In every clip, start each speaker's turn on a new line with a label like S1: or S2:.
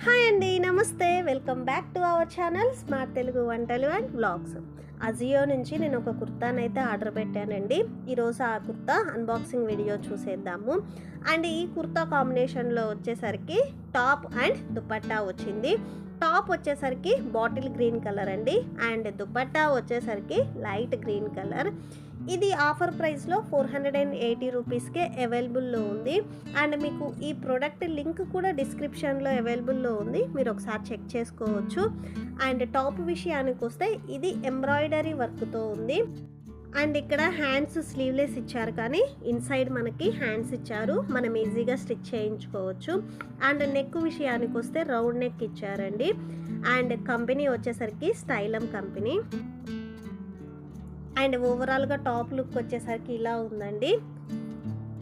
S1: Hi అండి, నమస్తే. Welcome back to our channel smart Telugu వంటలు అండ్ వ్లాగ్స్. అజియో నుంచి నేను ఒక కుర్తానైతే ఆర్డర్ పెట్టానండి. ఈరోజు ఆ కుర్తా అన్బాక్సింగ్ వీడియో చూసేద్దాము. అండ్ ఈ కుర్తా కాంబినేషన్లో వచ్చేసరికి టాప్ అండ్ దుపట్టా వచ్చింది. టాప్ వచ్చేసరికి బాటిల్ గ్రీన్ కలర్ అండి, అండ్ దుపట్టా వచ్చేసరికి లైట్ గ్రీన్ కలర్. ఇది ఆఫర్ ప్రైస్లో 480 రూపీస్కే అవైలబుల్లో ఉంది. అండ్ మీకు ఈ ప్రోడక్ట్ లింక్ కూడా డిస్క్రిప్షన్లో అవైలబుల్లో ఉంది, మీరు ఒకసారి చెక్ చేసుకోవచ్చు. అండ్ టాప్ విషయానికి వస్తే ఇది ఎంబ్రాయిడరీ వర్క్తో ఉంది. అండ్ ఇక్కడ హ్యాండ్స్ స్లీవ్లెస్ ఇచ్చారు, కానీ ఇన్సైడ్ మనకి హ్యాండ్స్ ఇచ్చారు, మనం ఈజీగా స్టిచ్ చేయించుకోవచ్చు. అండ్ నెక్ విషయానికి వస్తే రౌండ్ నెక్ ఇచ్చారండి. అండ్ కంపెనీ వచ్చేసరికి స్టైలం కంపెనీ. అండ్ ఓవరాల్గా టాప్ లుక్ వచ్చేసరికి ఇలా ఉందండి.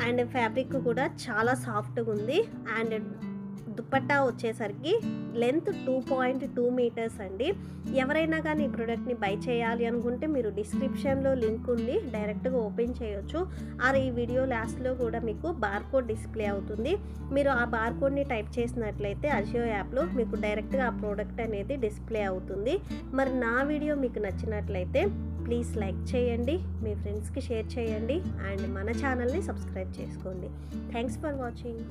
S1: అండ్ ఫ్యాబ్రిక్ కూడా చాలా సాఫ్ట్గా ఉంది. అండ్ దుపట్టా వచ్చేసరికి లెంత్ 2.2 మీటర్స్ అండి. ఎవరైనా కానీ ఈ ప్రోడక్ట్ని బై చేయాలి అనుకుంటే మీరు డిస్క్రిప్షన్లో లింక్ ఉంది, డైరెక్ట్గా ఓపెన్ చేయొచ్చు. ఆర్ ఈ వీడియో లాస్ట్లో కూడా మీకు బార్కోడ్ డిస్ప్లే అవుతుంది. మీరు ఆ బార్కోడ్ని టైప్ చేసినట్లయితే అజియో యాప్లో మీకు డైరెక్ట్గా ఆ ప్రోడక్ట్ అనేది డిస్ప్లే అవుతుంది. మరి నా వీడియో మీకు నచ్చినట్లయితే ప్లీజ్ లైక్ చేయండి, మీ ఫ్రెండ్స్కి షేర్ చేయండి, అండ్ మన ఛానల్ని సబ్స్క్రైబ్ చేసుకోండి. Thanks for watching.